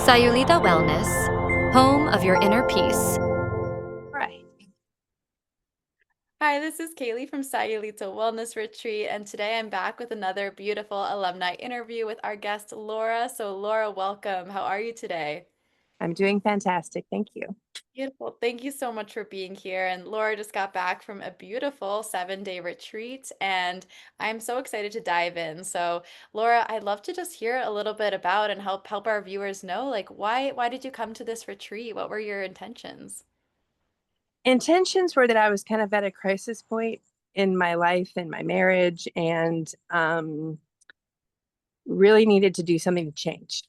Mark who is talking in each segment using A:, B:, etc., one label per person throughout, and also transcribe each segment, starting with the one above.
A: Sayulita Wellness, home of your inner peace.
B: Right. Hi, this is Kaylee from Sayulita Wellness Retreat, and today I'm back with another beautiful alumni interview with our guest Laura. So, Laura, welcome. How are you today?
C: I'm doing fantastic. Thank you.
B: Beautiful. Thank you so much for being here. And Laura just got back from a beautiful 7-day retreat, and I'm so excited to dive in. So, Laura, I'd love to just hear a little bit about and help our viewers know, like, why did you come to this retreat? What were your intentions?
C: Intentions were that I was kind of at a crisis point in my life and my marriage and really needed to do something to change.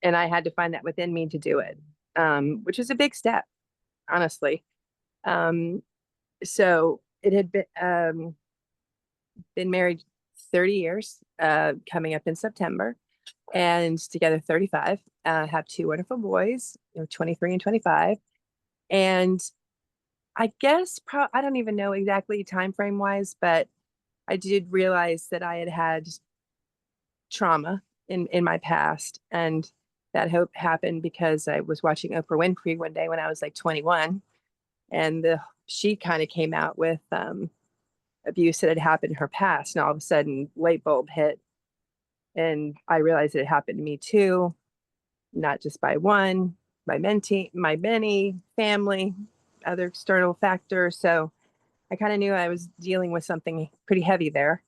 C: And I had to find that within me to do it, which was a big step, honestly. Um, so it had been married 30 years, coming up in September, and together 35. Have two wonderful boys, 23 and 25. And I guess I don't even know exactly time frame wise, but I did realize that I had had trauma in my past, and that hope happened because I was watching Oprah Winfrey one day when I was like 21, and she kind of came out with abuse that had happened in her past, and all of a sudden light bulb hit, and I realized it happened to me too, not just by one, my many family, other external factors. So I kind of knew I was dealing with something pretty heavy there.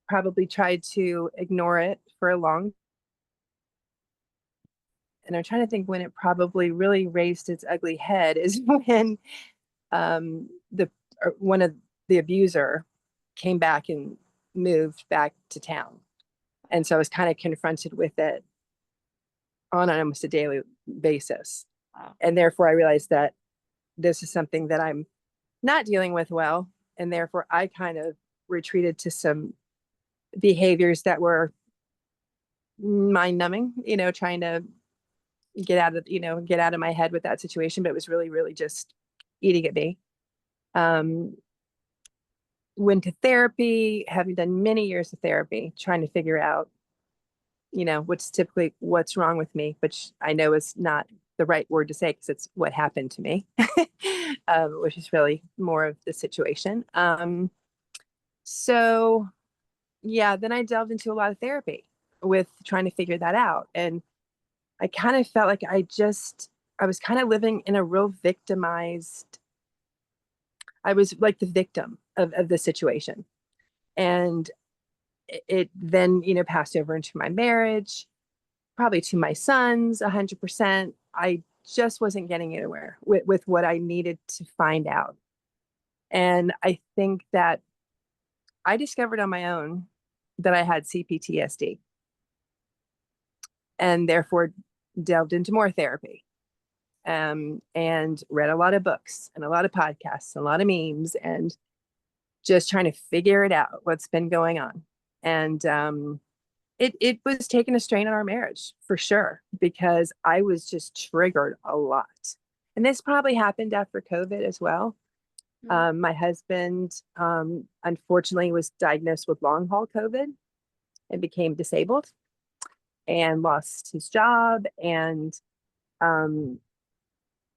C: Probably tried to ignore it for a long. And I'm trying to think when it probably really raised its ugly head is when the one of the abuser came back and moved back to town. And so I was kind of confronted with it on almost a daily basis.
B: Wow.
C: And therefore I realized that this is something that I'm not dealing with well. And therefore I kind of retreated to some behaviors that were mind numbing, trying to get out of my head with that situation. But it was really, really just eating at me. Um, Went to therapy, having done many years of therapy, trying to figure out, what's wrong with me, which I know is not the right word to say because it's what happened to me, which is really more of the situation. So yeah, then I delved into a lot of therapy with trying to figure that out. And I kind of felt like I was kind of living in a real victimized, I was like the victim of the situation. And it then, passed over into my marriage, probably to my sons, 100%. I just wasn't getting anywhere with what I needed to find out. And I think that I discovered on my own that I had CPTSD and therefore delved into more therapy, and read a lot of books and a lot of podcasts, and a lot of memes, and just trying to figure it out, what's been going on. And it was taking a strain on our marriage for sure, because I was just triggered a lot. And this probably happened after COVID as well.
B: Mm.
C: My husband, unfortunately, was diagnosed with long haul COVID and became disabled and lost his job. And um,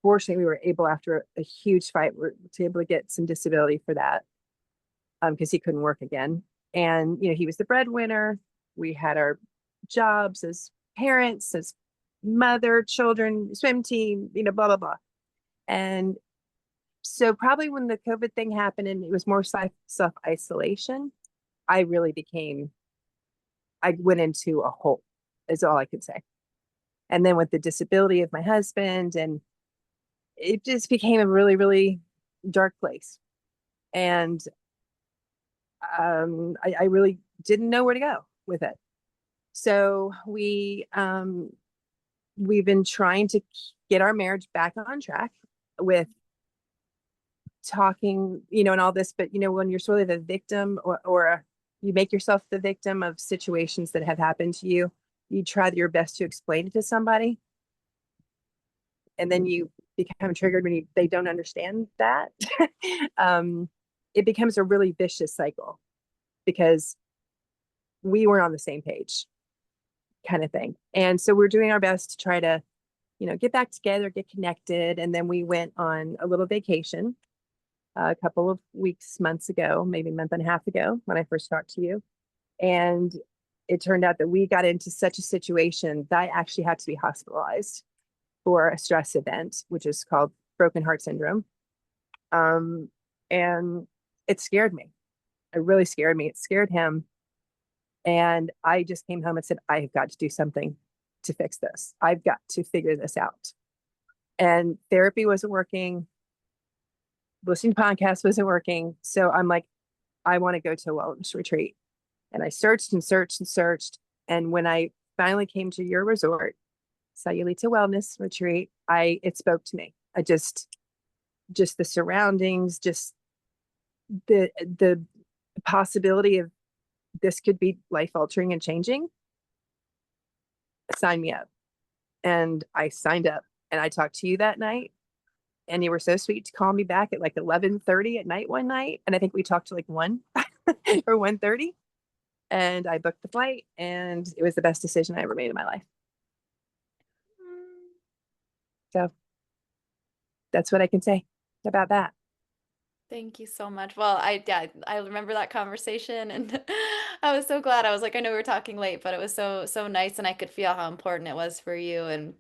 C: fortunately, we were able, after a huge fight, we were able to get some disability for that, because he couldn't work again. And, he was the breadwinner. We had our jobs as parents, as mother, children, swim team, blah, blah, blah. And so probably when the COVID thing happened and it was more self isolation, I really I went into a hole, is all I could say. And then with the disability of my husband, and it just became a really, really dark place. And I really didn't know where to go with it. So we've been trying to get our marriage back on track with talking, and all this. But when you're sort of the victim, or you make yourself the victim of situations that have happened to you, you try your best to explain it to somebody, and then you become triggered when they don't understand that. um, it becomes a really vicious cycle because we weren't on the same page, kind of thing. And so we're doing our best to try to get back together, get connected. And then we went on a little vacation a couple of weeks, months ago, maybe a month and a half ago when I first talked to you. And it turned out that we got into such a situation that I actually had to be hospitalized for a stress event, which is called broken heart syndrome. And it scared me. It really scared me. It scared him. And I just came home and said, I have got to do something to fix this. I've got to figure this out. And therapy wasn't working. Listening to podcasts wasn't working. So I'm like, I want to go to a wellness retreat. And I searched and searched and searched. And when I finally came to your resort, Sayulita Wellness Retreat, it spoke to me. I just the surroundings, just the possibility of this could be life altering and changing. Sign me up. And I signed up, and I talked to you that night, and you were so sweet to call me back at like 11:30 at night one night. And I think we talked to like 1 or 1:30, and I booked the flight, and it was the best decision I ever made in my life. So that's what I can say about that.
B: Thank you so much. Well, I remember that conversation, and I was so glad. I was like, I know we were talking late, but it was so nice, and I could feel how important it was for you, and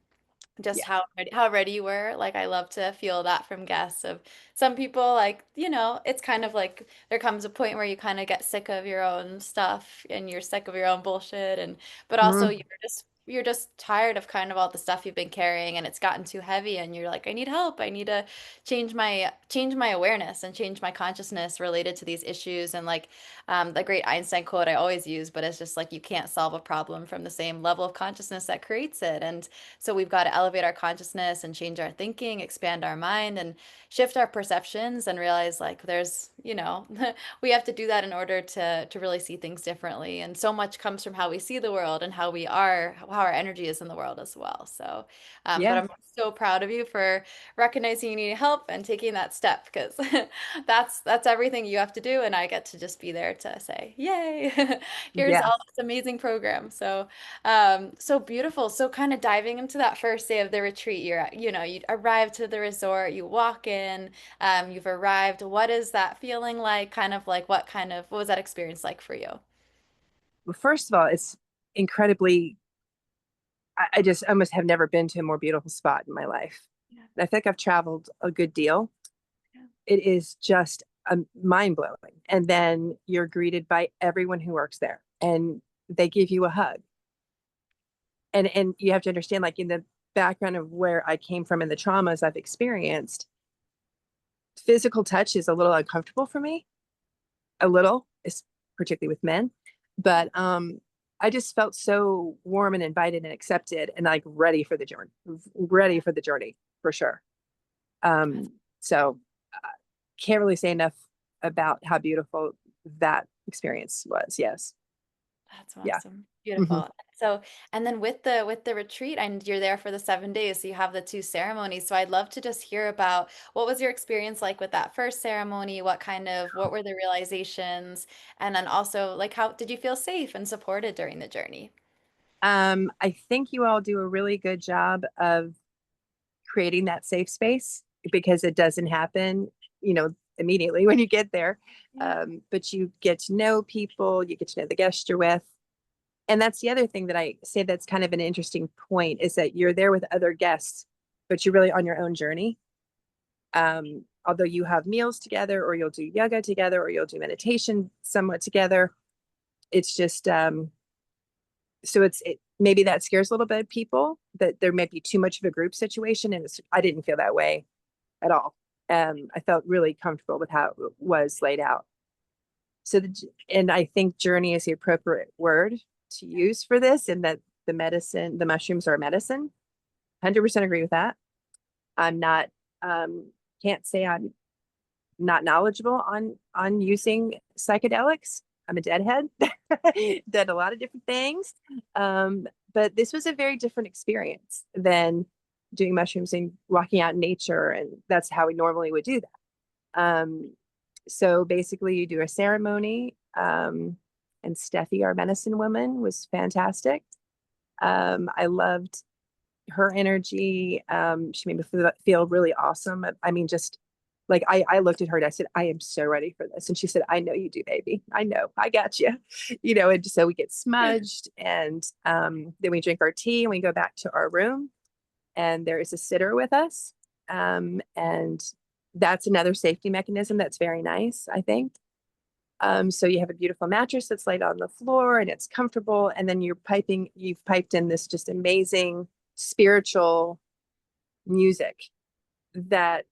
B: just
C: Yeah.
B: how ready you were. Like, I love to feel that from guests. Of some people, like, it's kind of like there comes a point where you kind of get sick of your own stuff, and you're sick of your own bullshit, and but also
C: Mhm.
B: you're just tired of kind of all the stuff you've been carrying, and it's gotten too heavy, and you're like, I need help. I need to change my awareness and change my consciousness related to these issues. And like, the great Einstein quote I always use, but it's just like, you can't solve a problem from the same level of consciousness that creates it. And so we've got to elevate our consciousness and change our thinking, expand our mind, and shift our perceptions, and realize, like, we have to do that in order to really see things differently. And so much comes from how we see the world and how our energy is in the world as well. So, but
C: Yeah.
B: I'm so proud of you for recognizing you need help and taking that step, because that's everything you have to do, and I get to just be there to say, yay, here's
C: Yeah.
B: all this amazing program. So so beautiful. So kind of diving into that first day of the retreat, you arrive to the resort, you walk in, you've arrived. What is that feeling like? Kind of like, what was that experience like for you?
C: Well, first of all, it's incredibly, I just almost have never been to a more beautiful spot in my life.
B: Yeah,
C: I think I've traveled a good deal.
B: yeah,
C: It is just mind blowing. And then you're greeted by everyone who works there, and they give you a hug. And you have to understand, like, in the background of where I came from and the traumas I've experienced, physical touch is a little uncomfortable for me, a little, particularly with men. But I just felt so warm and invited and accepted, and like ready for the journey for sure.
B: that's,
C: So can't really say enough about how beautiful that experience was. Yes.
B: that's
C: Yeah.
B: awesome.
C: Hmm.
B: Beautiful. So, and then with the retreat, and you're there for the 7 days, so you have the two ceremonies. So I'd love to just hear about, what was your experience like with that first ceremony? What were the realizations? And then also, like, how did you feel safe and supported during the journey?
C: I think you all do a really good job of creating that safe space, because it doesn't happen, immediately when you get there.
B: Yeah.
C: But you get to know people, you get to know the guest you're with. And that's the other thing that I say that's kind of an interesting point, is that you're there with other guests, but you're really on your own journey. Although you have meals together, or you'll do yoga together, or you'll do meditation somewhat together, it's just so maybe that scares a little bit of people, that there might be too much of a group situation, and I didn't feel that way at all. I felt really comfortable with how it was laid out. And I think journey is the appropriate word to use for this, and that the mushrooms are medicine. 100% agree with that. I'm not, can't say I'm not knowledgeable on using psychedelics. I'm a deadhead, did a lot of different things. But this was a very different experience than doing mushrooms and walking out in nature, and that's how we normally would do that. So basically, you do a ceremony, and Steffi, our medicine woman, was fantastic. I loved her energy. She made me feel really awesome. I mean, just like I looked at her and I said, I am so ready for this. And she said, I know you do, baby. I know, I got you. And so we get smudged, and then we drink our tea and we go back to our room, and there is a sitter with us. And that's another safety mechanism that's very nice, I think. So you have a beautiful mattress that's laid on the floor and it's comfortable. And then you've piped in this just amazing spiritual music that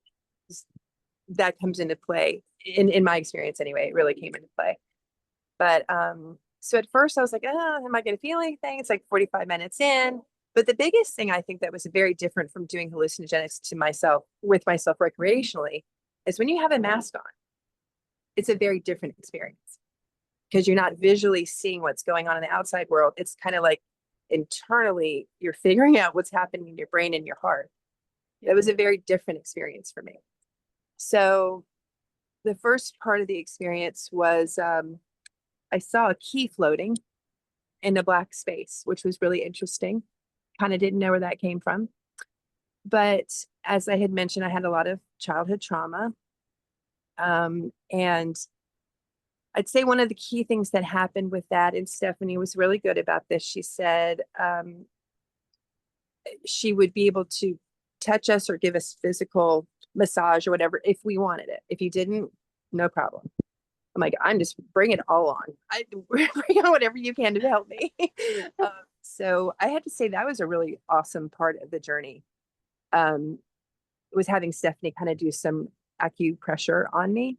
C: that comes into play in my experience anyway. It really came into play. But so at first I was like, oh, am I going to feel anything? It's like 45 minutes in. But the biggest thing I think that was very different from doing hallucinogenics with myself recreationally is when you have a mask on, it's a very different experience because you're not visually seeing what's going on in the outside world. It's kind of like internally you're figuring out what's happening in your brain and your heart. That was a very different experience for me. So the first part of the experience was I saw a key floating in a black space, which was really interesting. Kind of didn't know where that came from. But as I had mentioned, I had a lot of childhood trauma. And I'd say one of the key things that happened with that, and Stephanie was really good about this, she said she would be able to touch us or give us physical massage or whatever if we wanted it. If you didn't, no problem. I'm like, I'm just bring it all on. Bring on whatever you can to help me. So I had to say that was a really awesome part of the journey. Was having Stephanie kind of do some acupressure on me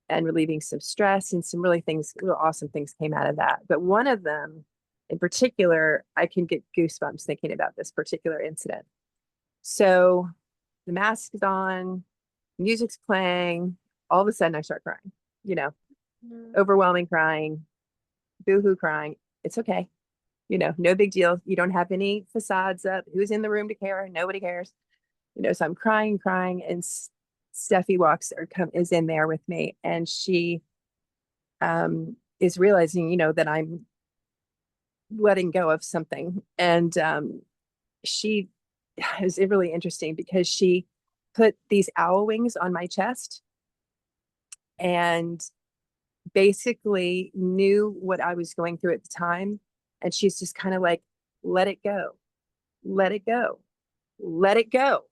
C: and relieving some stress, and some real awesome things came out of that. But one of them in particular, I can get goosebumps thinking about this particular incident. So the mask is on, music's playing, all of a sudden I start crying, overwhelming crying, boohoo crying. It's okay. No big deal. You don't have any facades up. Who's in the room to care? Nobody cares. So I'm crying, and Steffi is in there with me, and she is realizing, that I'm letting go of something. And she is really interesting because she put these owl wings on my chest and basically knew what I was going through at the time. And she's just kind of like, let it go, let it go, let it go.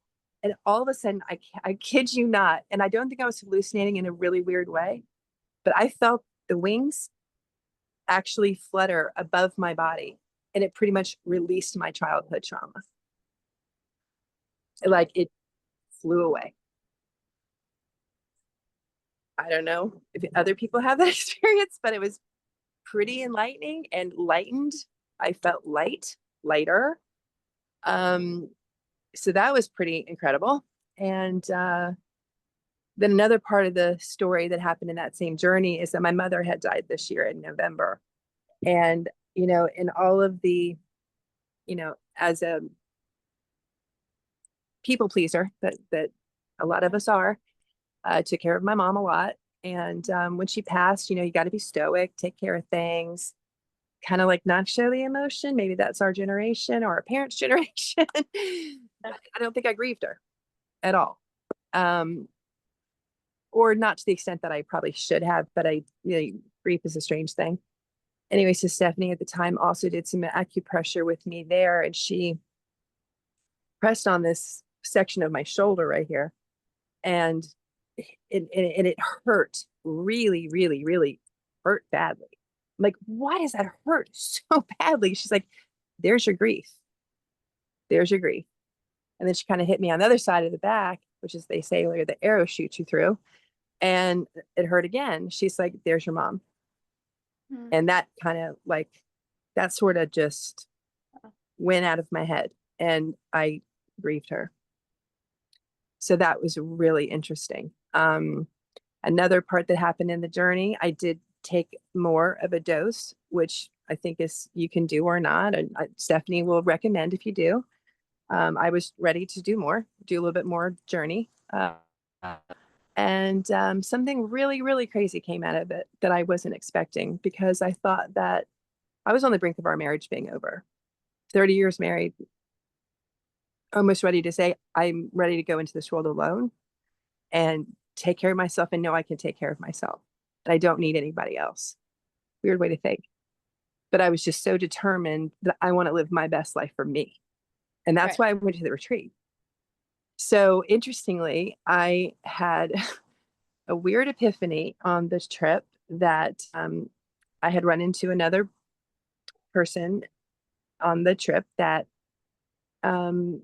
C: And all of a sudden, I kid you not, and I don't think I was hallucinating in a really weird way, but I felt the wings actually flutter above my body, and it pretty much released my childhood trauma. Like it flew away. I don't know if other people have that experience, but it was pretty enlightening and lightened. I felt lighter. So that was pretty incredible. And then another part of the story that happened in that same journey is that my mother had died this year in November. And, in all of the, as a people pleaser that a lot of us are, took care of my mom a lot. And when she passed, you got to be stoic, take care of things, kind of like not show the emotion. Maybe that's our generation or our parents' generation. I don't think I grieved her at all. Or not to the extent that I probably should have, but grief is a strange thing. Anyway, so Stephanie at the time also did some acupressure with me there, and she pressed on this section of my shoulder right here. And it hurt really, really, really hurt badly. I'm like, why does that hurt so badly? She's like, there's your grief. There's your grief. And then she kind of hit me on the other side of the back, which is, they say, where the arrow shoots you through. And it hurt again. She's like, there's your mom. And that kind of that sort of just went out of my head, and I grieved her. So that was really interesting. Another part that happened in the journey, I did take more of a dose, which I think you can do or not. And Stephanie will recommend if you do. I was ready to do a little bit more journey. And something really, really crazy came out of it that I wasn't expecting, because I thought that I was on the brink of our marriage being over. 30 years married, almost ready to say, I'm ready to go into this world alone and take care of myself and know I can take care of myself. I don't need anybody else. Weird way to think. But I was just so determined that I want to live my best life for me. And that's
B: Right.
C: why I went to the retreat. So interestingly, I had a weird epiphany on this trip that I had run into another person on the trip that um,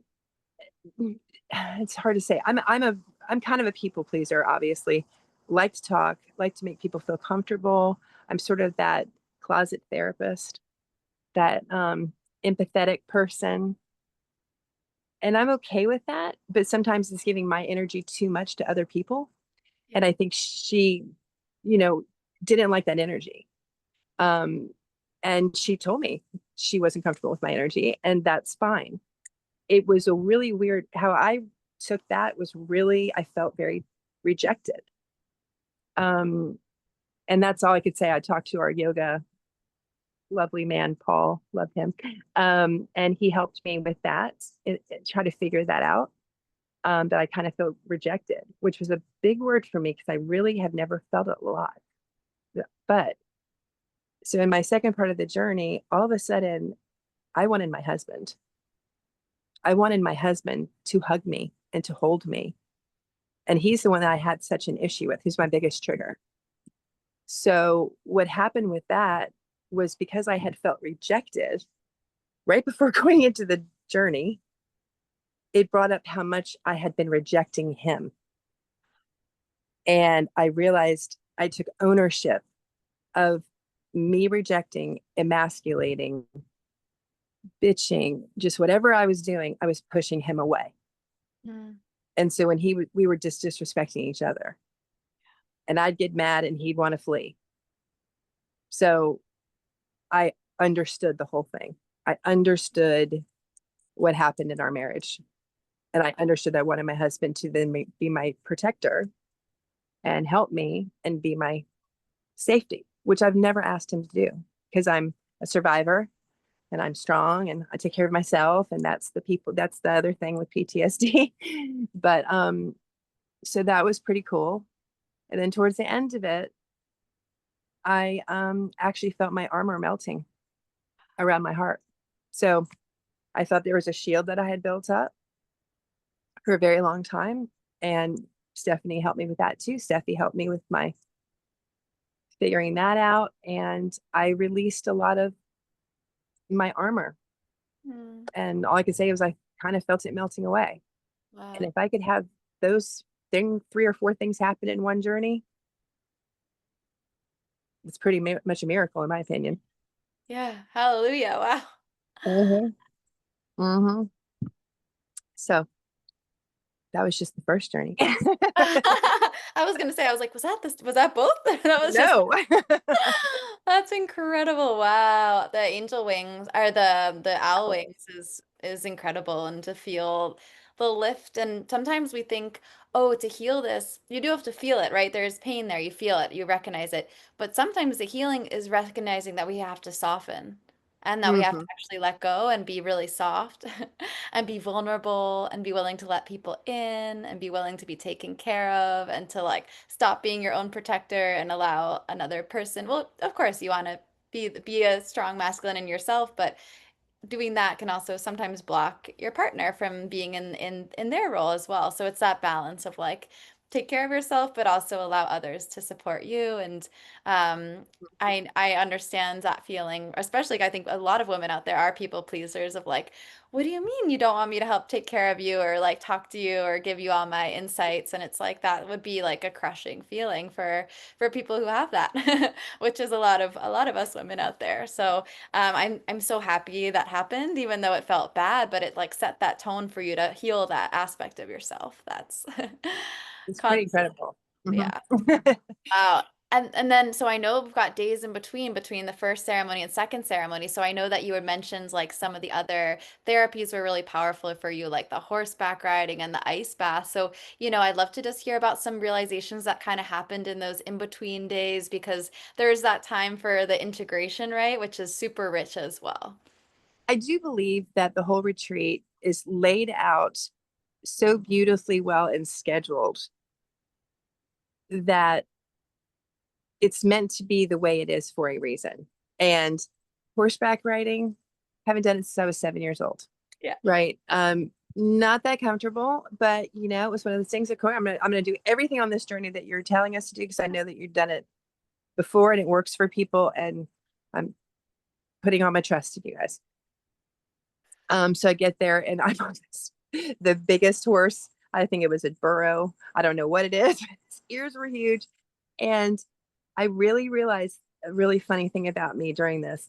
C: it's hard to say. I'm kind of a people pleaser, obviously. Like to talk, like to make people feel comfortable. I'm sort of that closet therapist, that empathetic person. And I'm okay with that, but sometimes it's giving my energy too much to other people.
B: Yeah.
C: And I think she, you know, didn't like that energy. Um, and she told me she wasn't comfortable with my energy, and that's fine. It was a really weird how I took that was really, I felt very rejected. Um, and that's all I could say. I talked to our yoga lovely man, Paul, love him. And he helped me with that, try to figure that out. That I kind of felt rejected, which was a big word for me because I really have never felt it a lot. But so in my second part of the journey, all of a sudden, I wanted my husband. I wanted my husband to hug me and to hold me. And he's the one that I had such an issue with. He's my biggest trigger. So what happened with that was because I had felt rejected right before going into the journey, it brought up how much I had been rejecting him. And I realized I took ownership of me rejecting, emasculating, bitching, just whatever I was doing, I was pushing him away.
B: Mm.
C: And so when we were just disrespecting each other, and I'd get mad and he'd want to flee. So I understood the whole thing. I understood what happened in our marriage. And I understood that I wanted my husband to then be my protector and help me and be my safety, which I've never asked him to do because I'm a survivor and I'm strong and I take care of myself. And that's the other thing with PTSD. But so that was pretty cool. And then towards the end of it, I actually felt my armor melting around my heart. So I thought there was a shield that I had built up for a very long time. And Stephanie helped me with that too. Steffi helped me with my figuring that out. And I released a lot of my armor.
B: Mm.
C: And all I could say was I kind of felt it melting away. And
B: Wow.
C: if I could have those three or four things happen in one journey, it's pretty much a miracle in my opinion.
B: Yeah. Hallelujah. Wow.
C: Mm-hmm. Mm-hmm. So that was just the first journey.
B: I was gonna say, I was like, was that both? That was just
C: No.
B: that's incredible. Wow. The angel wings or the owl wings is incredible and to feel the lift and sometimes we think, oh, to heal this, you do have to feel it, right? There's pain there, you feel it, you recognize it. But sometimes the healing is recognizing that we have to soften and that we have to
C: Mm-hmm.
B: actually let go and be really soft and be vulnerable and be willing to let people in and be willing to be taken care of and to like stop being your own protector and allow another person. Well, of course you want to be a strong masculine in yourself, but doing that can also sometimes block your partner from being in their role as well. So it's that balance of like take care of yourself, but also allow others to support you. And um, I understand that feeling, especially like, I think a lot of women out there are people pleasers of like, what do you mean you don't want me to help take care of you or like talk to you or give you all my insights? And it's like that would be like a crushing feeling for people who have that, which is a lot of us women out there. So I'm so happy that happened, even though it felt bad, but it like set that tone for you to heal that aspect of yourself. That's
C: It's pretty
B: constant.
C: incredible.
B: Yeah.
C: Mm-hmm.
B: Wow. And then so I know we've got days in between the first ceremony and second ceremony. So I know that you had mentioned like some of the other therapies were really powerful for you, like the horseback riding and the ice bath. So, I'd love to just hear about some realizations that kind of happened in those in between days because there's that time for the integration, right? Which is super rich as well.
C: I do believe that the whole retreat is laid out so beautifully well and scheduled that it's meant to be the way it is for a reason. And horseback riding, haven't done it since I was 7 years old.
B: Yeah.
C: Right. Not that comfortable, but you know, it was one of those things that I'm gonna do everything on this journey that you're telling us to do because I know that you've done it before and it works for people, and I'm putting all my trust in you guys. So I get there and I'm on the biggest horse. I think it was a burro. I don't know what it is. His ears were huge. And I really realized a really funny thing about me during this.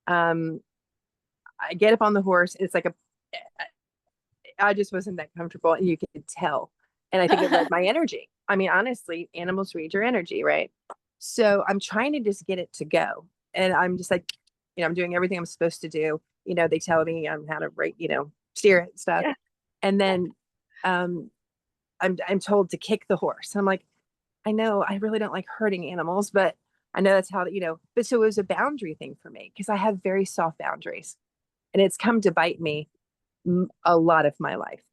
C: I get up on the horse. It's like I just wasn't that comfortable, and you could tell. And I think it read my energy. I mean, honestly, animals read your energy, right? So I'm trying to just get it to go. And I'm just like, you know, I'm doing everything I'm supposed to do. You know, they tell me how to rate, you know, steer it and stuff.
B: Yeah.
C: And then I'm told to kick the horse. I'm like, I know I really don't like hurting animals, but I know that's how, you know, but so it was a boundary thing for me because I have very soft boundaries, and it's come to bite me a lot of my life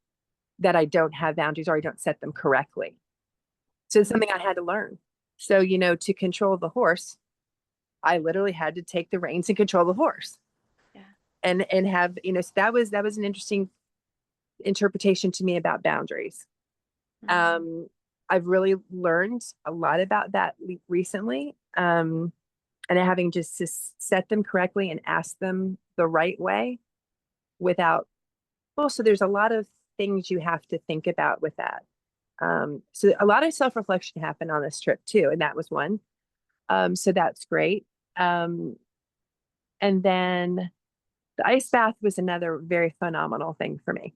C: that I don't have boundaries or I don't set them correctly. So it's something I had to learn. So, you know, to control the horse, I literally had to take the reins and control the horse.
B: Yeah.
C: And have, you know, so that was an interesting interpretation to me about boundaries.
B: Mm-hmm.
C: I've really learned a lot about that recently. And having just to set them correctly and ask them the right way without, well, so there's a lot of things you have to think about with that. So a lot of self-reflection happened on this trip too, and that was one. So that's great. And then the ice bath was another very phenomenal thing for me.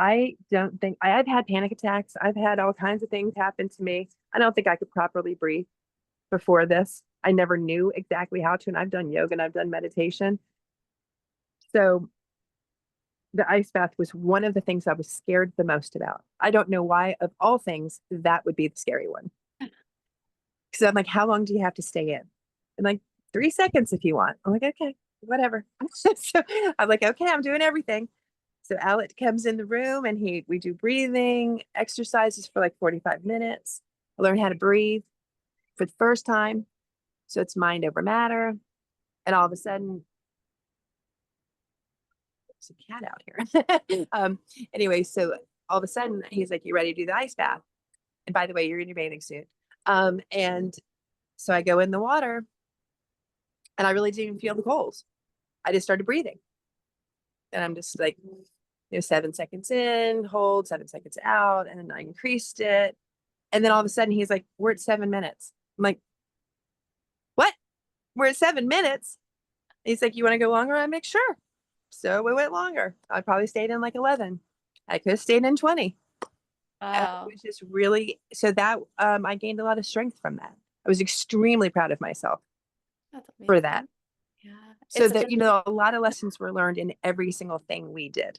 C: I don't think I've had panic attacks. I've had all kinds of things happen to me. I don't think I could properly breathe before this. I never knew exactly how to, and I've done yoga and I've done meditation. So the ice bath was one of the things I was scared the most about. I don't know why, of all things, that would be the scary one. Because I'm like, how long do you have to stay in? And like 3 seconds if you want. I'm like, okay, whatever. So I'm like, okay, I'm doing everything. So Alec comes in the room and we do breathing exercises for like 45 minutes. I learned how to breathe for the first time. So it's mind over matter. And all of a sudden, there's a cat out here. Anyway, so all of a sudden he's like, you ready to do the ice bath? And by the way, you're in your bathing suit. And so I go in the water and I really didn't even feel the cold. I just started breathing. And I'm just like, you know, 7 seconds in, hold, 7 seconds out. And then I increased it. And then all of a sudden he's like, we're at 7 minutes. I'm like, what? We're at 7 minutes? He's like, you want to go longer? I'm like, sure. So we went longer. I probably stayed in like 11. I could have stayed in 20.
B: Wow.
C: It was just really, so that I gained a lot of strength from that. I was extremely proud of myself
B: That's
C: for that.
B: amazing. Yeah.
C: So
B: It's such
C: that,
B: a
C: you know, a lot of lessons were learned in every single thing we did.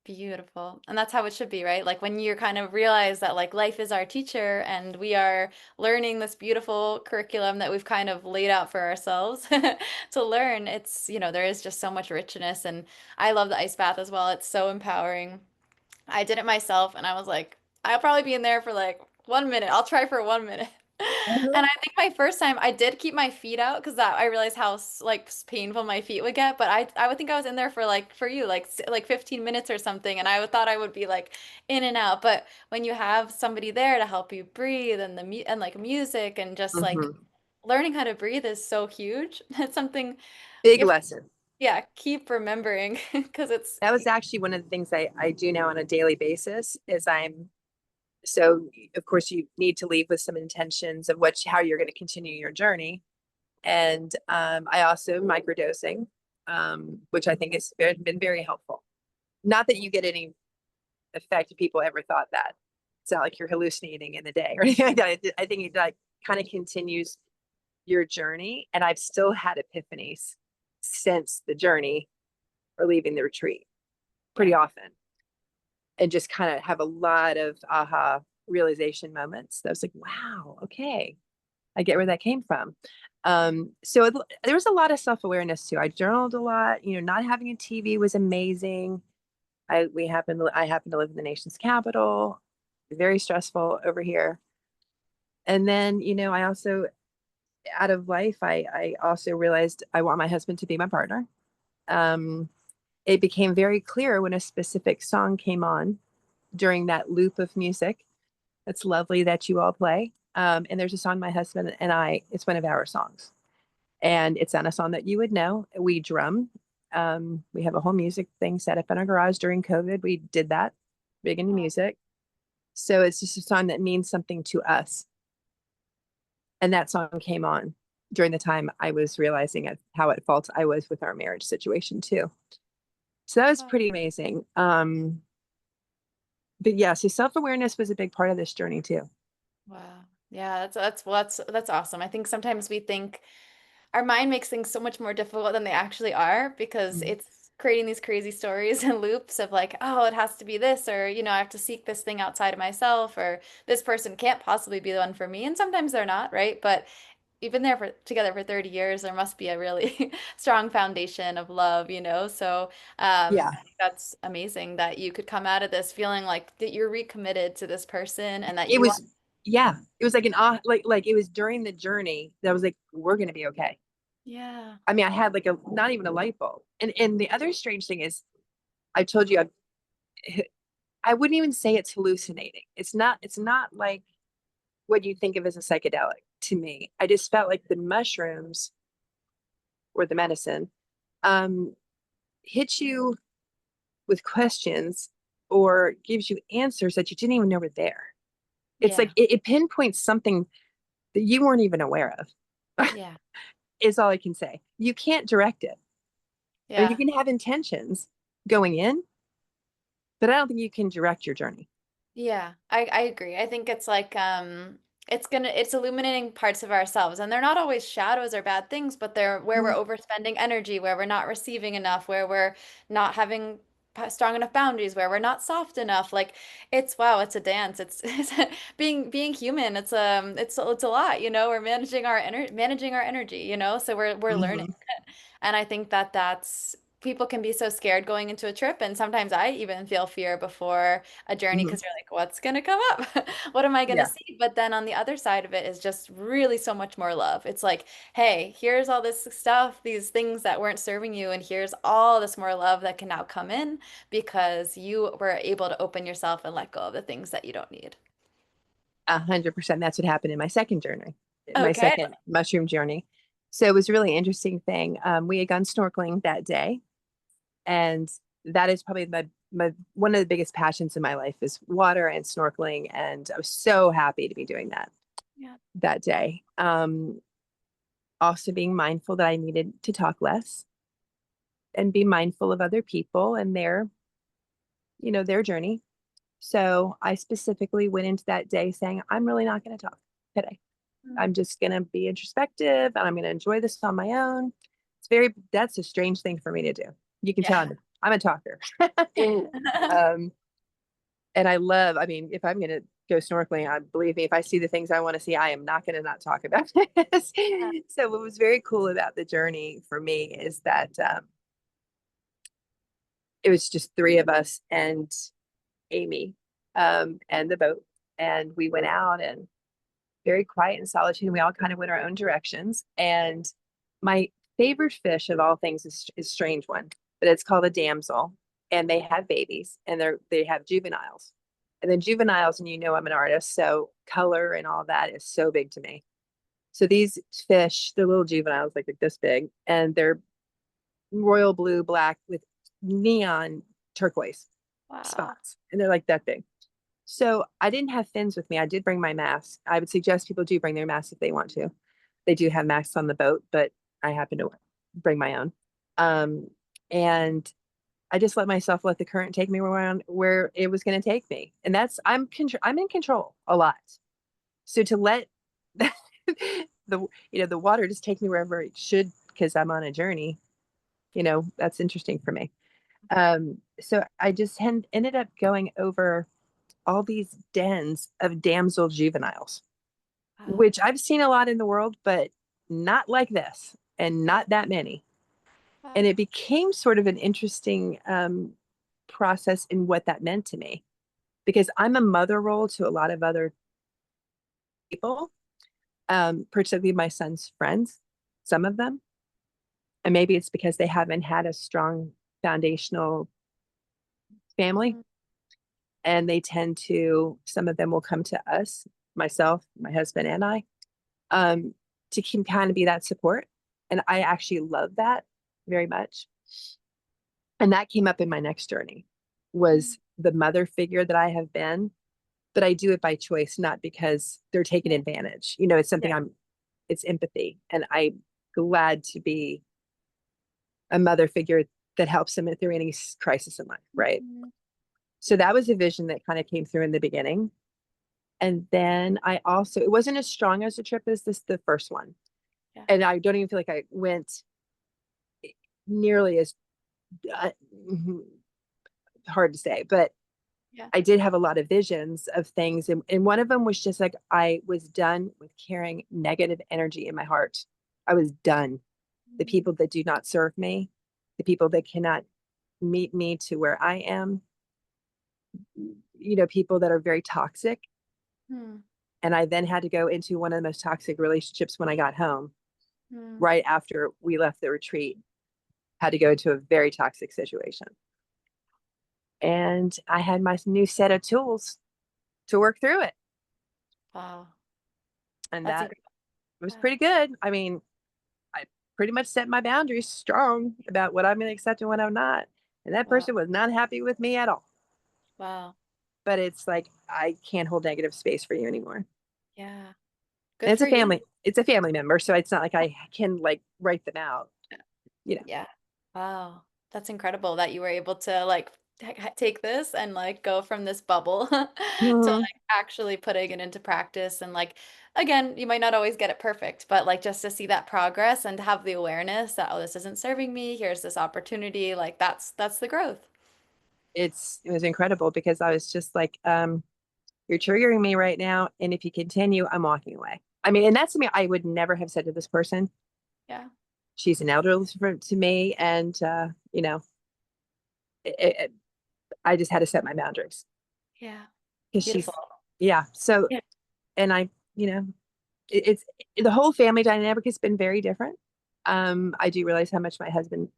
B: beautiful. And that's how it should be, right? Like when you kind of realize that like life is our teacher and we are learning this beautiful curriculum that we've kind of laid out for ourselves to learn. It's, you know, there is just so much richness. And I love the ice bath as well. It's so empowering. I did it myself and I was like, I'll probably be in there for like 1 minute. I'll try for 1 minute. And I think my first time I did keep my feet out because that I realized how like painful my feet would get. But I would think I was in there for like for you like 15 minutes or something, and I thought I would be like in and out. But when you have somebody there to help you breathe and and like music and just like
C: Mhm.
B: learning how to breathe is so huge. It's something
C: Big
B: you have to,
C: lesson.
B: yeah, keep remembering because it's
C: That was actually one of the things I do now on a daily basis is so of course you need to leave with some intentions of how you're going to continue your journey. And I also microdosing, which I think has been very helpful. Not that you get any effect if people ever thought that. It's not like you're hallucinating in the day or anything like that. I think it like kind of continues your journey. And I've still had epiphanies since the journey or leaving the retreat
B: yeah.
C: pretty often. And just kind of have a lot of aha realization moments. That was like, wow, okay, I get where that came from. So there was a lot of self-awareness too. I journaled a lot, not having a TV was amazing. I happen to live in the nation's capital, very stressful over here. And then, I also, out of life, I also realized I want my husband to be my partner. Um, it became very clear when a specific song came on during that loop of music. It's lovely that you all play. And there's a song my husband and it's one of our songs. And it's not a song that you would know. We drum. We have a whole music thing set up in our garage during COVID. We did that, big into music. So it's just a song that means something to us. And that song came on during the time I was realizing how at fault I was with our marriage situation too. So that was
B: Oh,
C: pretty amazing. But yeah, so self-awareness was a big part of this journey too.
B: wow. Yeah, that's awesome. I think sometimes we think our mind makes things so much more difficult than they actually are because
C: Mhm.
B: it's creating these crazy stories and loops of like, oh, it has to be this, or, I have to seek this thing outside of myself, or this person can't possibly be the one for me. And sometimes they're not, right? But you've been there together for 30 years. There must be a really strong foundation of love, So
C: Yeah,
B: I think that's amazing that you could come out of this feeling like that you're recommitted to this person and that
C: it
B: you want,
C: was, yeah, it was like like it was during the journey that I was like, we're going to be okay.
B: yeah,
C: I mean, I had like not even a light bulb. And the other strange thing is, I told you, I wouldn't even say it's hallucinating. It's not like what you think of as a psychedelic to me. I just felt like the mushrooms or the medicine um, hits you with questions or gives you answers that you didn't even know were there. It's like
B: yeah,
C: it pinpoints something that you weren't even aware of,
B: yeah,
C: is all I can say. You can't direct it. I mean, you
B: yeah.
C: can have intentions going in, but I don't think you can direct your journey.
B: Yeah, I agree. I think it's like it's illuminating parts of ourselves and they're not always shadows or bad things, but they're where we're
C: Mhm.
B: overspending energy, where we're not receiving enough, where we're not having strong enough boundaries, where we're not soft enough. Like it's wow, it's a dance. It's being human. It's a lot, We're managing our energy, So we're learning.
C: Mhm.
B: And I think that that's people can be so scared going into a trip. And sometimes I even feel fear before a journey
C: Mhm.
B: because you're like, what's going to come up? What am I going to
C: Yeah.
B: see? But then on the other side of it is just really so much more love. It's like, hey, here's all this stuff, these things that weren't serving you. And here's all this more love that can now come in because you were able to open yourself and let go of the things that you don't need.
C: 100%. That's what happened in my second journey, my
B: Okay.
C: second mushroom journey. So it was a really interesting thing. We had gone snorkeling that day, and that is probably my one of the biggest passions in my life is water and snorkeling, and I was so happy to be doing
B: Yeah.
C: that day. Also being mindful that I needed to talk less and be mindful of other people and their journey. So I specifically went into that day saying, I'm really not going to talk today.
B: Mm.
C: I'm just going to be introspective and I'm going to enjoy this on my own. That's a strange thing for me to do. You can tell
B: Yeah.
C: I'm a talker. um, and I mean, if I'm going to go snorkeling, believe me, if I see the things I want to see, I am not going to not talk about this. So what was very cool about the journey for me is that it was just three of us and Amy and the boat. And we went out and very quiet and solitude. And we all kind of went our own directions. And my favorite fish of all things is a strange one, but it's called a damsel. And they have babies and they have juveniles. And then juveniles, and I'm an artist, so color and all that is so big to me. So these fish, they're little juveniles, like this big, and they're royal blue, black with neon turquoise
B: Wow.
C: spots. And they're like that big. So I didn't have fins with me. I did bring my mask. I would suggest people do bring their masks if they want to. They do have masks on the boat, but I happen to bring my own. Um, and I just let the current take me around where it was going to take me. And I'm in control a lot. So to let the water just take me wherever it should because I'm on a journey, that's interesting for me. So I just ended up going over all these dens of damsel juveniles,
B: Wow.
C: which I've seen a lot in the world, but not like this and
B: Yeah.
C: not that many. And
B: Wow.
C: it became sort of an interesting process in what that meant to me because I'm a mother role to a lot of other people, particularly my son's friends, some of them. And maybe it's because they haven't had a strong foundational family
B: Mm,
C: and they tend to, some of them will come to us, myself, my husband, and I, um, to keep kind of be that support. And I actually love that very much. And that came up in my next journey
B: mm,
C: was the mother figure that I have been, but I do it by choice, not because they're taking
B: yeah.
C: advantage. You know, it's
B: Yeah.
C: something it's empathy. And I'm glad to be a mother figure that helps them through any crisis in life. Right.
B: Mhm.
C: So that was a vision that kind of came through in the beginning. And then I also, it wasn't as strong as a trip as the first one.
B: Yeah.
C: And I don't even feel like I went nearly as uh, hard to say, but
B: Yeah.
C: I did have a lot of visions of things. And one of them was just like, I was done with carrying negative energy in my heart. I was done. The
B: Mm,
C: people that do not serve me, the people that cannot meet me to where I am, people that are very toxic.
B: mm,
C: And I then had to go into one of the most toxic relationships when I got home,
B: mm.
C: right after we left the retreat, had to go into a very toxic situation. And I had my new set of tools to work through it.
B: Wow.
C: And
B: That's
C: that
B: incredible.
C: was
B: Yeah.
C: pretty good. I mean, I pretty much set my boundaries strong about what I'm going to accept and what I'm not. And that
B: Wow.
C: person was not happy with me at all.
B: Wow.
C: But it's like, I can't hold negative space for you anymore.
B: Yeah.
C: And
B: Good for you.
C: it's a family member. So it's not like I can like write them out, you know.
B: Yeah. Wow. That's incredible that you were able to like take this and like go from this bubble to
C: Mhm.
B: like actually putting it into practice and like again, you might not always get it perfect, but like just to see that progress and to have the awareness that oh, this isn't serving me, here's this opportunity, like that's the growth.
C: It was incredible because I was just like, you're triggering me right now. And if you continue, I'm walking away. I mean, and that's something I would never have said to this person.
B: Yeah.
C: She's an elder to me. And, it, it, I just had to set my boundaries
B: Yeah.
C: because
B: Beautiful.
C: yeah. So,
B: Yeah.
C: and you know, it's the whole family dynamic has been very different. I do realize how much my husband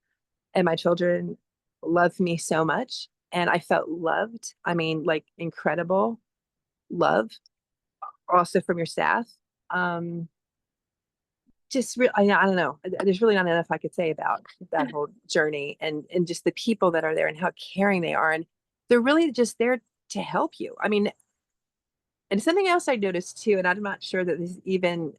C: and my children love me so much. And I felt loved. I mean, like incredible love also from your staff. Um, I don't know. There's really not enough I could say about that whole journey and just the people that are there and how caring they are. And they're really just there to help you. I mean, and something else I noticed too, and I'm not sure that this is even,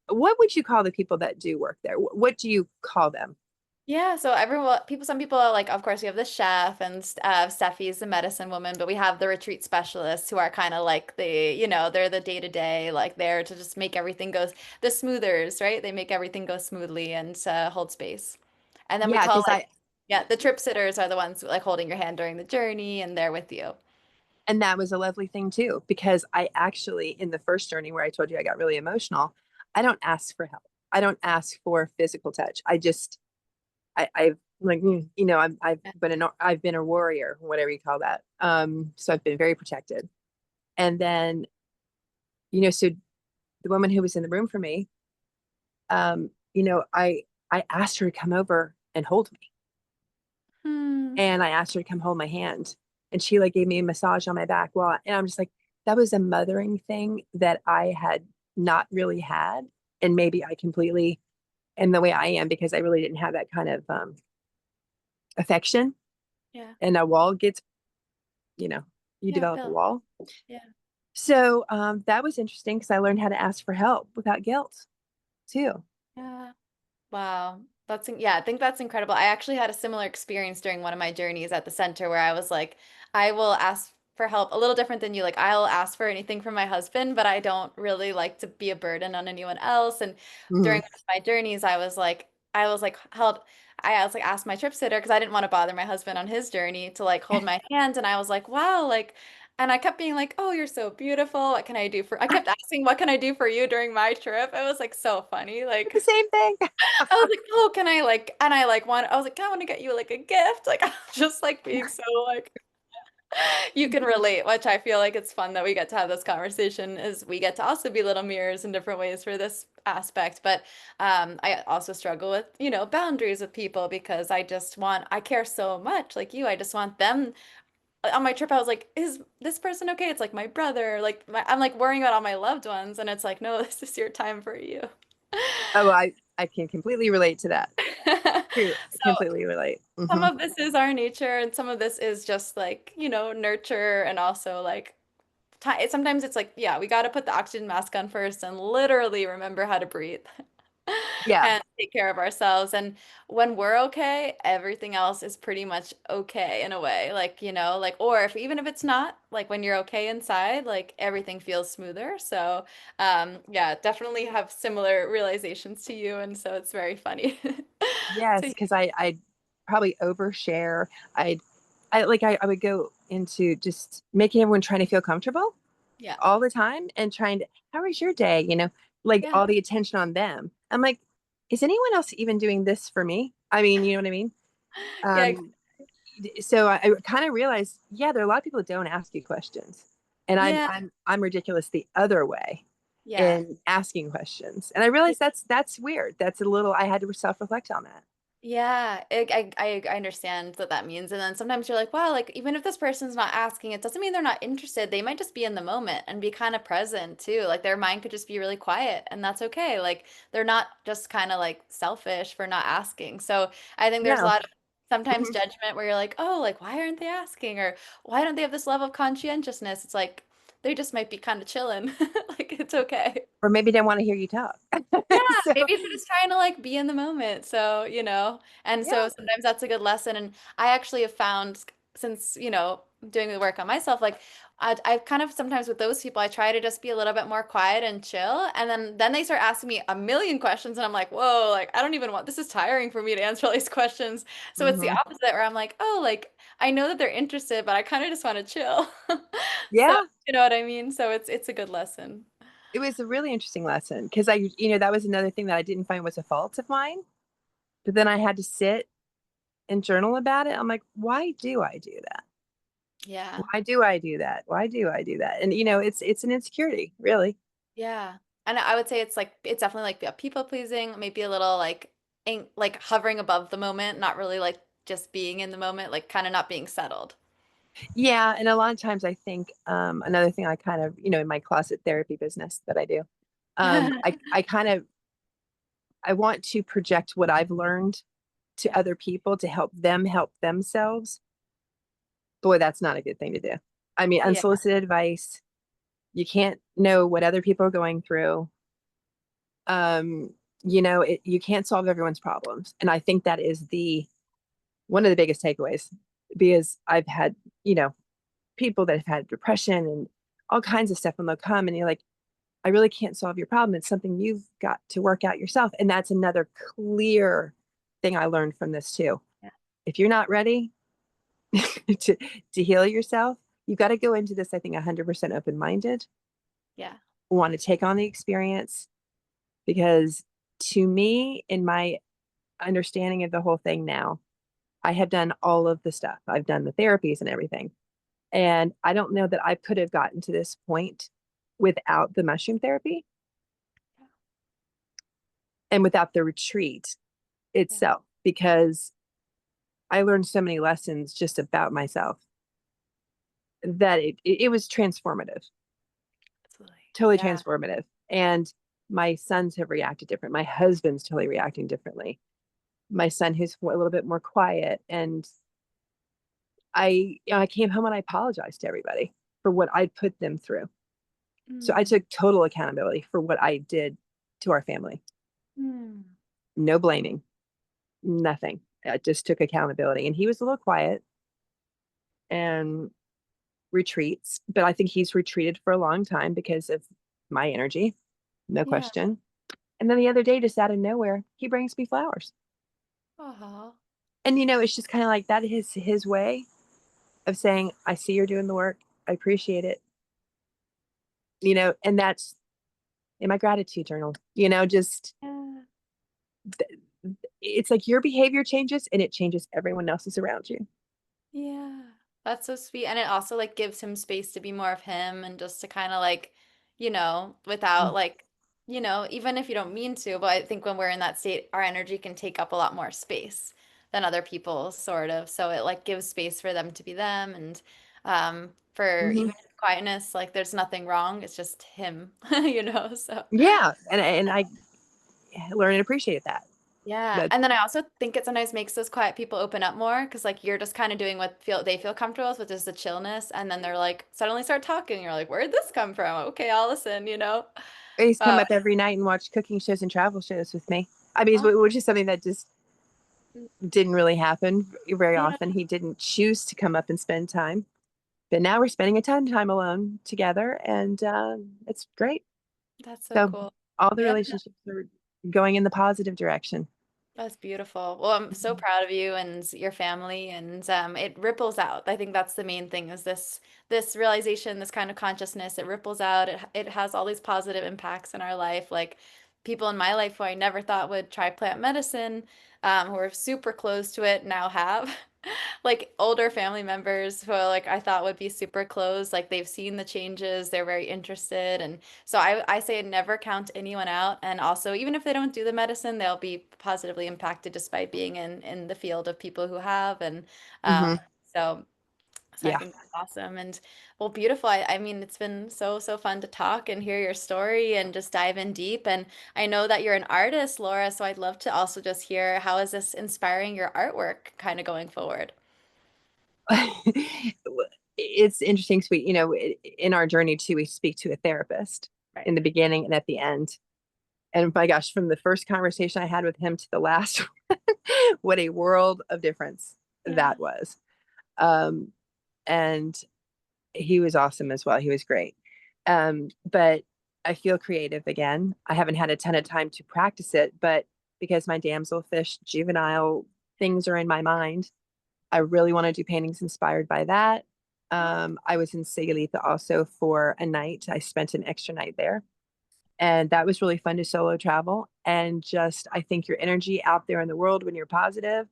C: what would you call the people that do work there? What do you call them?
B: Yeah, so everyone, some people are like, of course, we have the chef and Steffi's the medicine woman, but we have the retreat specialists who are kind of like they're the day to day, like there to just make everything go, the smoothers, right? They make everything go smoothly and hold space. And then we
C: Yeah,
B: call
C: because
B: like, yeah, the trip sitters are the ones like holding your hand during the journey and they're with you.
C: and that was a lovely thing too, because I actually, in the first journey where I told you I got really emotional, I don't ask for help. I don't ask for physical touch. I've like,
B: Yeah.
C: I've been a warrior, whatever you call that. So I've been very protected. And then, so the woman who was in the room for me, I asked her to come over and hold me.
B: Hmm.
C: And I asked her to come hold my hand. And she like gave me a massage on my back. Well, and I'm just like, that was a mothering thing that I had not really had. And maybe I completely am the way I am because I really didn't have that kind of affection.
B: Yeah.
C: And a wall gets, you know, you
B: Yeah,
C: develop a
B: Bill.
C: wall.
B: Yeah.
C: So that was interesting because I learned how to ask for help without guilt too.
B: Yeah. Wow. Yeah, I think that's incredible. I actually had a similar experience during one of my journeys at the center where I was like, I will ask for help a little different than you. Like, I'll ask for anything from my husband, but I don't really like to be a burden on anyone else. And during
C: Hmm.
B: one of my journeys, I was like, held, I was like, asked my trip sitter because I didn't want to bother my husband on his journey to like hold my hand. And I was like, wow, like, And I kept being like, "Oh, you're so beautiful. What can I do for?" I kept asking, "What can I do for you during my trip?" It was like so funny.
C: The
B: Like
C: same thing.
B: I was like, "Oh, can I like?" And I like want. I was like, "I want to get you like a gift." Like just like being so like you can relate, which I feel like it's fun that we get to have this conversation. Is we get to also be little mirrors in different ways for this aspect. But I also struggle with boundaries with people because I care so much like you. I just want them on my trip. I was like, is this person okay? It's like my brother, like I'm like worrying about all my loved ones, and it's like, no, this is your time for you.
C: Oh, I can completely relate to that.
B: So
C: Completely relate.
B: some
C: Hmm.
B: of this is our nature, and some of this is just like, nurture, and also like time. Sometimes it's like, yeah, we got to put the oxygen mask on first and literally remember how to breathe
C: Yeah.
B: and take care of ourselves. And when we're okay, everything else is pretty much okay in a way. Like, like, or if even if it's not, like when you're okay inside, like everything feels smoother. So, yeah, definitely have similar realizations to you. And so it's very funny.
C: Yes,
B: to,
C: because I probably overshare. I would go into just making everyone trying to feel comfortable
B: yeah.
C: all the time and trying to, how was your day? Like
B: Yeah.
C: all the attention on them. I'm like, is anyone else even doing this for me? I mean, you know what I mean?
B: Yeah.
C: Um, so I kind of realized, yeah, there are a lot of people that don't ask you questions. And
B: Yeah.
C: I'm ridiculous the other way
B: Yeah.
C: in asking questions. And I realized that's weird. That's a little, I had to self-reflect on that.
B: Yeah, I understand what that means. And then sometimes you're like, wow, like even if this person's not asking, it doesn't mean they're not interested. They might just be in the moment and be kind of present too. Like their mind could just be really quiet, and that's okay. Like they're not just kind of like selfish for not asking. So I think there's a
C: No.
B: lot of sometimes
C: Mhm.
B: judgment where you're like, oh, like why aren't they asking? Or why don't they have this level of conscientiousness? It's like they just might be kind of chilling. Like it's okay.
C: Or maybe they want to hear you talk.
B: Yeah,
C: So,
B: maybe they're just trying to like be in the moment. So, and
C: yeah.
B: so sometimes that's a good lesson. And I actually have found since, doing the work on myself, like I kind of sometimes with those people, I try to just be a little bit more quiet and chill. And then they start asking me a million questions, and I'm like, whoa, like I don't even want this is tiring for me to answer all these questions. So it's the
C: Hmm.
B: opposite where I'm like, oh, like I know that they're interested, but I kind of just want to chill. So,
C: Yeah.
B: you know what I mean? So it's a good lesson.
C: It was a really interesting lesson because that was another thing that I didn't find was a fault of mine. But then I had to sit and journal about it. I'm like, why do I do that?
B: Yeah.
C: Why do I do that? Why do I do that? And it's an insecurity, really.
B: Yeah. And I would say it's definitely like a people pleasing, maybe a little like like hovering above the moment, not really like just being in the moment, like kind of not being settled.
C: Yeah, and a lot of times I think another thing I kind of, in my closet therapy business that I do, I kind of I want to project what I've learned to
B: Yeah.
C: other people to help themselves. Boy, that's not a good thing to do. I mean,
B: Yeah.
C: unsolicited advice, you can't know what other people are going through. Um, you can't solve everyone's problems. And I think that is the one of the biggest takeaways because I've had, you know, people that have had depression and all kinds of stuff, and they'll come and you're like, I really can't solve your problem. It's something you've got to work out yourself. And that's another clear thing I learned from this too.
B: Yeah.
C: If you're not ready to heal yourself, you got to go into this, I think, 100% open-minded,
B: Yeah.
C: want to take on the experience because to me, in my understanding of the whole thing now, I have done all of the stuff. I've done the therapies and everything. And I don't know that I could have gotten to this point without the mushroom therapy and without the retreat
B: Yeah.
C: itself, because I learned so many lessons just about myself that it was transformative,
B: Absolutely.
C: totally
B: Yeah.
C: transformative. And my sons have reacted different. My husband's totally reacting differently. My son, who's a little bit more quiet, and I came home and I apologized to everybody for what I'd put them through. So I
B: Mm.
C: took total accountability for what I did to our family.
B: Mm.
C: No blaming, nothing. I just took accountability. And he was a little quiet and retreats, but I think he's retreated for a long time because of my energy, no
B: Yeah.
C: question. And then the other day, just out of nowhere, he brings me flowers.
B: Oh.
C: And it's just kind of like that is his way of saying, I see you're doing the work. I appreciate it. And that's in my gratitude journal, just
B: Yeah.
C: it's like your behavior changes and it changes everyone else's around you.
B: Yeah. That's so sweet. And it also like gives him space to be more of him and just to kind of like, without
C: Mm.
B: like, even if you don't mean to, but I think when we're in that state, our energy can take up a lot more space than other people's sort of. So it like gives space for them to be them and for
C: Mhm.
B: even quietness, like there's nothing wrong. It's just him, so.
C: Yeah, and I learn and appreciate that.
B: Yeah.
C: That
B: And then I also think it sometimes makes those quiet people open up more because like you're just kind of doing what they feel comfortable with, which is the chillness. And then they're like suddenly start talking. You're like, where'd this come from? Okay, I'll listen.
C: he's come
B: Uh,
C: up every night and watch cooking shows and travel shows with me. I mean,
B: oh,
C: which is something that just didn't really happen very
B: yeah,
C: often. He didn't choose to come up and spend time, but now we're spending a ton of time alone together, and it's great.
B: that's so
C: So
B: cool.
C: all the
B: Yeah.
C: relationships are going in the positive direction.
B: That's beautiful. Well, I'm so
C: Mhm.
B: proud of you and your family, and it ripples out. I think that's the main thing is this realization, this kind of consciousness. It ripples out. It has all these positive impacts in our life. Like people in my life who I never thought would try plant medicine, who are super close to it now have. Like older family members who like I thought would be super close, like they've seen the changes, they're very interested, and so I say never count anyone out. And also, even if they don't do the medicine, they'll be positively impacted just by being in the field of people who have. And um,
C: Hmm.
B: so, so I
C: Yeah.
B: think that's awesome. And well, beautiful. I mean, it's been so, so fun to talk and hear your story and just dive in deep. And I know that you're an artist, Laura, so I'd love to also just hear how is this inspiring your artwork kind of going forward?
C: It's interesting, sweet. In our journey too, we speak to a therapist
B: Right.
C: in the beginning and at the end. And my gosh, from the first conversation I had with him to the last, what a world of difference
B: Yeah.
C: that was. Um, and he was awesome as well. He was great. But I feel creative again. I haven't had a ton of time to practice it, but because my damselfish juvenile things are in my mind, I really want to do paintings inspired by that. I was in Sayulita also for a night. I spent an extra night there. And that was really fun to solo travel. And just, I think your energy out there in the world when you're positive,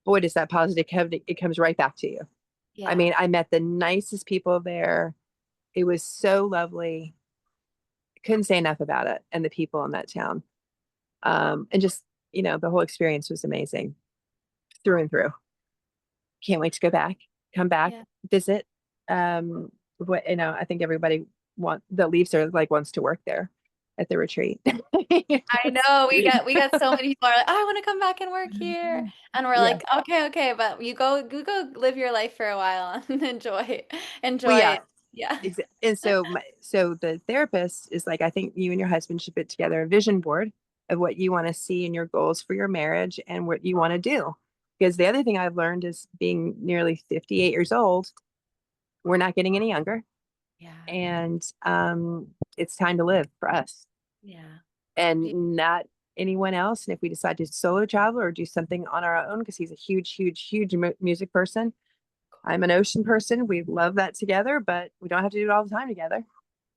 C: boy, does that positive come, it comes right back to you. I
B: Yeah.
C: mean, I met the nicest people there. It was so lovely. Couldn't say enough about it and the people in that town. And just, the whole experience was amazing through and through. Can't wait to go back, come back,
B: Yeah.
C: visit. I think everybody that leaves there like wants to work there at the retreat.
B: I know we got so many people are like, I want to come back and work here. And we're
C: Yeah.
B: like, okay, okay, but you go live your life for a while and
C: Well,
B: enjoy
C: yeah.
B: it. Yeah.
C: And so the therapist is like, I think you and your husband should put together a vision board of what you want to see in your goals for your marriage and what you want to do. Because the other thing I've learned is being nearly 58 years old, we're not getting any younger,
B: Yeah.
C: and it's time to live for us
B: Yeah. Be-
C: and not anyone else. And if we decide to solo travel or do something on our own, because he's a huge, huge, huge music person, I'm an ocean person. We love that together, but we don't have to do it all the time together.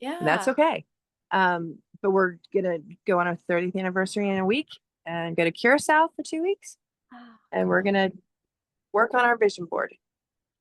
C: And that's
B: Yeah.
C: okay. But we're gonna go on our 30th anniversary in a week and go to Curacao for 2 weeks,
B: Oh,
C: and we're
B: cool.
C: gonna work on our vision board.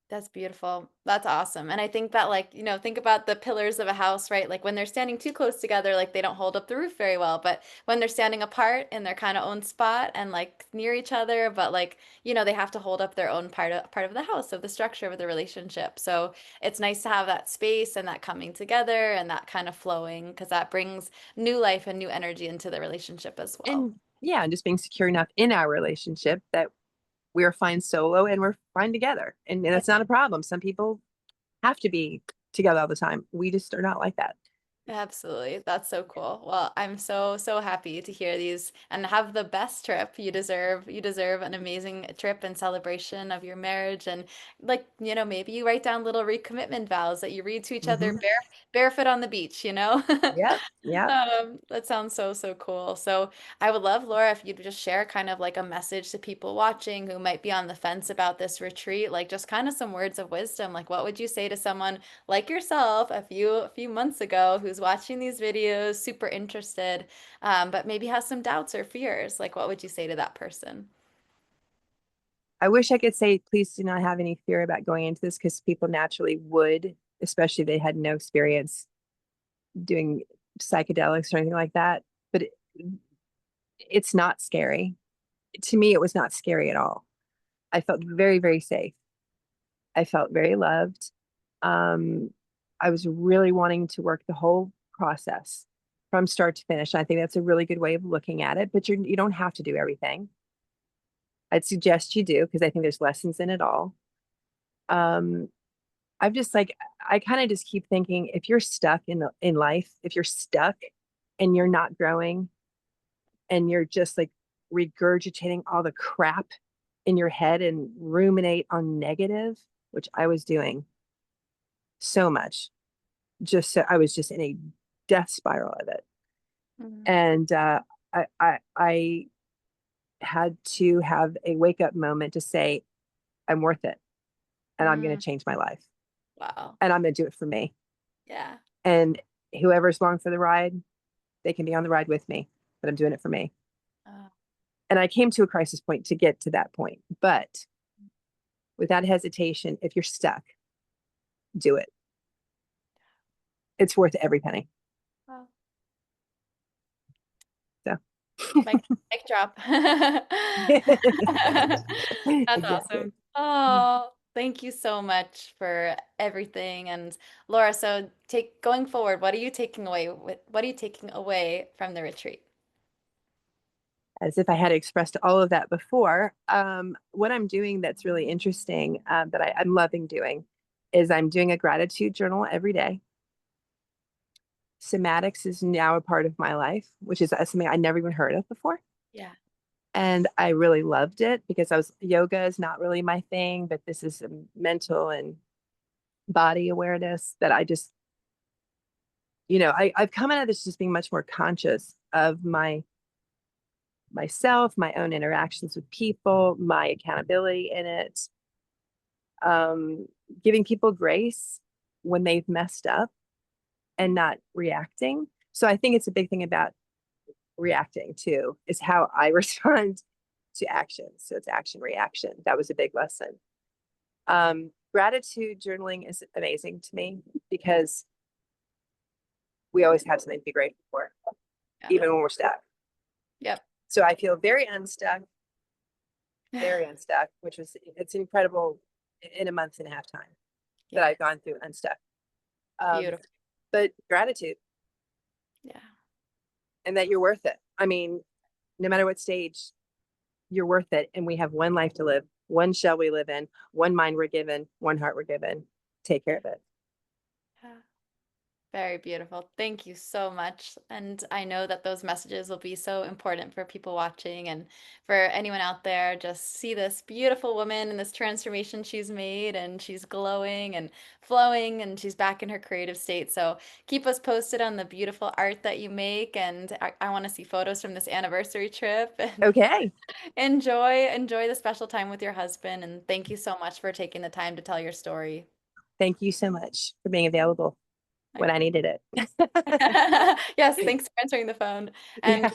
B: That's beautiful. That's awesome. And I think that like, think about the pillars of a house, right? Like when they're standing too close together, like they don't hold up the roof very well. But when they're standing apart in their kind of own spot and like near each other, but like, they have to hold up their own part of the house, of the structure of the relationship. So it's nice to have that space and that coming together and that kind of flowing because that brings new life and new energy into the relationship as well.
C: And yeah, and just being secure enough in our relationship that we're fine solo and we're fine together. And that's not a problem. Some people have to be together all the time. We just are not like that.
B: Absolutely. That's so cool. Well, I'm so happy to hear these and have the best trip. You deserve an amazing trip and celebration of your marriage. And like, maybe you write down little recommitment vows that you read to each other
C: Hmm.
B: barefoot on the beach,
C: Yep. Yep.
B: That sounds so cool. So I would love, Laura, if you'd just share kind of like a message to people watching who might be on the fence about this retreat, like just kind of some words of wisdom. Like what would you say to someone like yourself a few months ago who's watching these videos, super interested, but maybe has some doubts or fears? Like what would you say to that person?
C: I wish I could say, please do not have any fear about going into this, because people naturally would, especially if they had no experience doing psychedelics or anything like that. But it's not scary. To me, it was not scary at all. I felt very, very safe. I felt very loved. Um, I was really wanting to work the whole process from start to finish. I think that's a really good way of looking at it, but you don't have to do everything. I'd suggest you do, because I think there's lessons in it all. Um, I'm just like, I kind of just keep thinking, if you're stuck in life, if you're stuck and you're not growing and you're just like regurgitating all the crap in your head and ruminate on negative, which I was doing so much, just so I was just in a death spiral of it.
B: Mhm.
C: And I had to have a wake up moment to say, I'm worth it, and I'm going
B: Mm,
C: to change my life,
B: wow.
C: and I'm going to do it for me.
B: Yeah.
C: And whoever's along for the ride, they can be on the ride with me, but I'm doing it for me.
B: Oh,
C: And I came to a crisis point to get to that point. But without hesitation, if you're stuck, do it. It's worth every penny.
B: wow.
C: So
B: Mic drop. That's
C: exactly.
B: awesome. Oh, thank you so much for everything. And Laura, so take going forward, what are you taking away from the retreat?
C: As if I had expressed all of that before. What I'm doing that's really interesting, that I'm loving doing, is I'm doing a gratitude journal every day. Somatics is now a part of my life, which is something I never even heard of before.
B: Yeah.
C: And I really loved it, because yoga is not really my thing, but this is a mental and body awareness that I just, I've come out of this just being much more conscious of myself, my own interactions with people, my accountability in it, um, giving people grace when they've messed up and not reacting. So I think it's a big thing about reacting too, is how I respond to action. So it's action reaction. That was a big lesson. Gratitude journaling is amazing to me, because we always have something to be grateful for,
B: Yeah.
C: even when we're stuck.
B: Yep.
C: So I feel very unstuck, which was, it's incredible in a month and a half time that
B: Yeah.
C: I've gone through unstuck. Um,
B: Beautiful.
C: but gratitude,
B: Yeah.
C: and that you're worth it. I mean, no matter what stage, you're worth it. And we have one life to live, one shell we live in, one mind we're given, one heart we're given. Take care of it.
B: Yeah. Very beautiful. Thank you so much. And I know that those messages will be so important for people watching and for anyone out there. Just see this beautiful woman and this transformation she's made, and she's glowing and flowing, and she's back in her creative state. So keep us posted on the beautiful art that you make. And I want to see photos from this anniversary trip and
C: Okay.
B: enjoy the special time with your husband. And thank you so much for taking the time to tell your story.
C: Thank you so much for being available when I needed it.
B: Yes, thanks for answering the phone.
C: Yeah.
B: And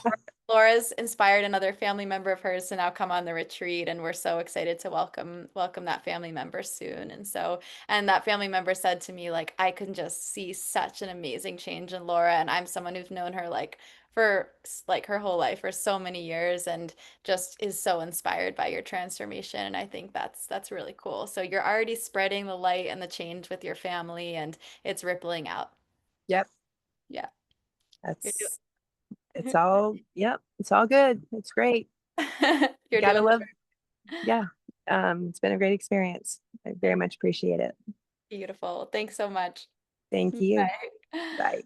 B: Laura's inspired another family member of hers to now come on the retreat, and we're so excited to welcome that family member soon. And that family member said to me, like, I can just see such an amazing change in Laura, and I'm someone who's known her like for like her whole life, for so many years, and just is so inspired by your transformation. And I think that's really cool. So you're already spreading the light and the change with your family, and it's rippling out.
C: Yep.
B: Yeah. You're
C: That's
B: doing
C: it's all, yep, it's all good. It's great.
B: you're
C: Gotta
B: doing
C: love, yeah. It's been a great experience. I very
B: the
C: much appreciate it.
B: beautiful. Thanks so much.
C: Thank you.
B: Bye.
C: Bye.